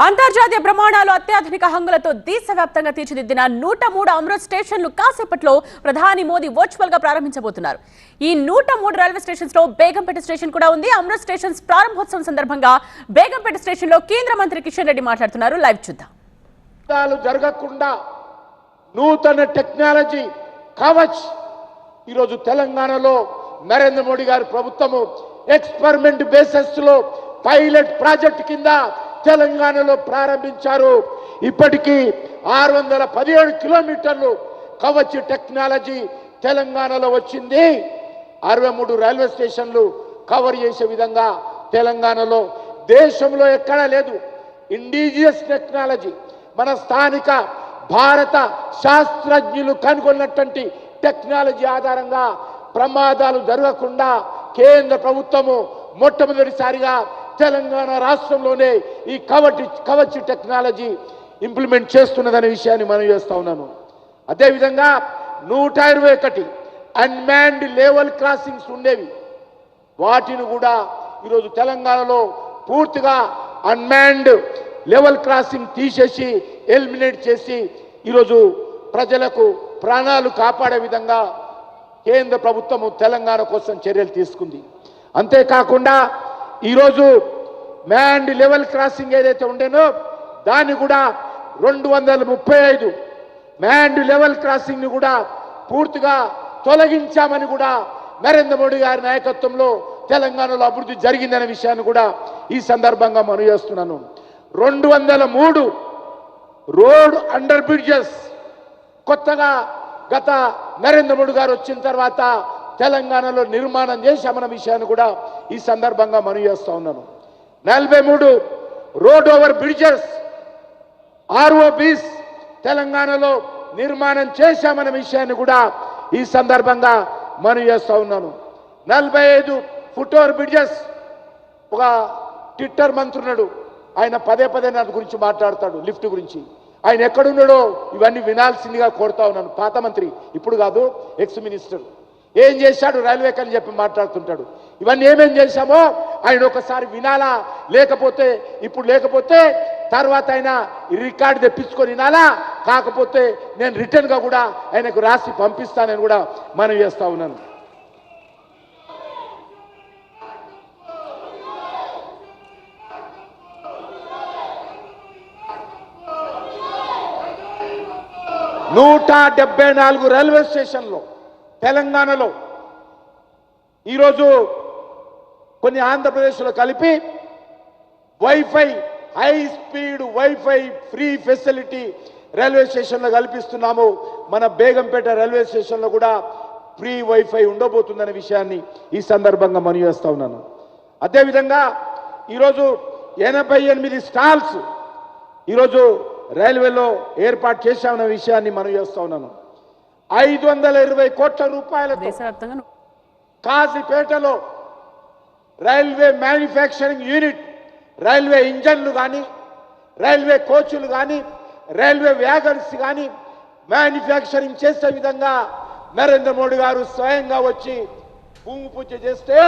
అంతర్జాతీయ ప్రమాణాలు అత్యాధునిక హంగులతో దేశవ్యాప్తంగా తీర్చిదిద్దిన 103 అమృత్ స్టేషన్లు కాసేపట్లో ప్రధాని మోదీ వర్చువల్ గా ప్రారంభించబోతున్నారు. ఈ 103 రైల్వే స్టేషన్స్ లో బేగంపేట స్టేషన్ కూడా ఉంది. అమృత్ స్టేషన్స్ ప్రారంభోత్సవం సందర్భంగా బేగంపేట స్టేషన్ లో కేంద్ర మంత్రి కిషన్ రెడ్డి మాట్లాడుతున్నారు. లైవ్ చూద్దాం. జరగకుండా నూతన టెక్నాలజీ కవచ్ ఈరోజు తెలంగాణలో నరేంద్ర మోడీ గారి ప్రభుత్వము ఎక్స్పెరిమెంట్ బేసిస్ లో పైలట్ ప్రాజెక్ట్ కింద తెలంగాణలో ప్రారంభించారు. ఇప్పటికీ 617 కిలోమీటర్లు కవచ్ టెక్నాలజీ తెలంగాణలో వచ్చింది. 63 రైల్వే స్టేషన్లు కవర్ చేసే విధంగా తెలంగాణలో దేశంలో ఎక్కడా లేదు. ఇండిజియస్ టెక్నాలజీ మన స్థానిక భారత శాస్త్రజ్ఞులు కనుగొన్నటువంటి టెక్నాలజీ ఆధారంగా ప్రమాదాలు జరగకుండా కేంద్ర ప్రభుత్వము మొట్టమొదటిసారిగా తెలంగాణ రాష్ట్రంలోనే ఈ కవచ్ టెక్నాలజీ ఇంప్లిమెంట్ చేస్తున్నదనే విషయాన్ని మనం చేస్తా ఉన్నాను. అదేవిధంగా 121 అన్మాన్డ్ లెవెల్ క్రాసింగ్స్ ఉండేవి. వాటిని కూడా ఈరోజు తెలంగాణలో పూర్తిగా అన్మాన్డ్ లెవెల్ క్రాసింగ్ తీసేసి ఎలిమినేట్ చేసి ఈరోజు ప్రజలకు ప్రాణాలు కాపాడే విధంగా కేంద్ర ప్రభుత్వము తెలంగాణ కోసం చర్యలు తీసుకుంది. అంతేకాకుండా ఈరోజు మ్యాన్డ్ లెవెల్ క్రాసింగ్ ఏదైతే ఉండేనో దాన్ని కూడా 235 మ్యాన్డ్ లెవెల్ క్రాసింగ్ని కూడా పూర్తిగా తొలగించామని కూడా నరేంద్ర మోడీ గారి నాయకత్వంలో తెలంగాణలో అభివృద్ధి జరిగిందనే విషయాన్ని కూడా ఈ సందర్భంగా మనం చేస్తున్నాను. 203 రోడ్ అండర్ బ్రిడ్జెస్ కొత్తగా గత నరేంద్ర మోడీ గారు వచ్చిన తర్వాత తెలంగాణలో నిర్మాణం చేశామన్న విషయాన్ని కూడా ఈ సందర్భంగా మనం చేస్తా ఉన్నాను. 43 రోడ్ ఓవర్ బ్రిడ్జెస్ ROBs తెలంగాణలో నిర్మాణం చేశామన్న విషయాన్ని కూడా ఈ సందర్భంగా మనం చేస్తా ఉన్నాను. 45 ఫుట్ ఓవర్ బ్రిడ్జెస్. ఒక ట్విట్టర్ మంత్రున్నాడు, ఆయన పదే నా గురించి మాట్లాడతాడు, లిఫ్ట్ గురించి. ఆయన ఎక్కడున్నాడో ఇవన్నీ వినాల్సిందిగా కోరుతా ఉన్నాను. పాత మంత్రి, ఇప్పుడు కాదు, ఎక్స్ మినిస్టర్. ఏం చేశాడు రైల్వేకి అని చెప్పి మాట్లాడుతుంటాడు. ఇవన్నీ ఏమేం చేశామో ఆయన ఒకసారి వినాలా, లేకపోతే తర్వాత ఆయన రికార్డు తెప్పించుకొని వినాలా, కాకపోతే నేను రిటర్న్గా కూడా ఆయనకు రాసి పంపిస్తానని కూడా మనం చేస్తా ఉన్నాను. నూట 74 రైల్వే స్టేషన్లో తెలంగాణలో ఈరోజు కొన్ని ఆంధ్రప్రదేశ్లో కలిపి wifi, high speed wifi free facility railway స్టేషన్లో కల్పిస్తున్నాము. మన బేగంపేట రైల్వే స్టేషన్లో కూడా ఫ్రీ వైఫై ఉండబోతుందనే విషయాన్ని ఈ సందర్భంగా మనం చేస్తా ఉన్నాను. అదేవిధంగా ఈరోజు 88 స్టాల్స్ ఈరోజు రైల్వేలో ఏర్పాటు చేశామన్న విషయాన్ని మనం చేస్తా ఉన్నాను. 520 కోట్ల రూపాయలతో కాజీపేటలో రైల్వే మ్యానుఫ్యాక్చరింగ్ యూనిట్, రైల్వే ఇంజన్లు కానీ, రైల్వే కోచ్లు కానీ, రైల్వే వ్యాగన్స్ కానీ మ్యానుఫ్యాక్చరింగ్ చేసే విధంగా నరేంద్ర మోడీ గారు స్వయంగా వచ్చి భూమి పూజ చేస్తే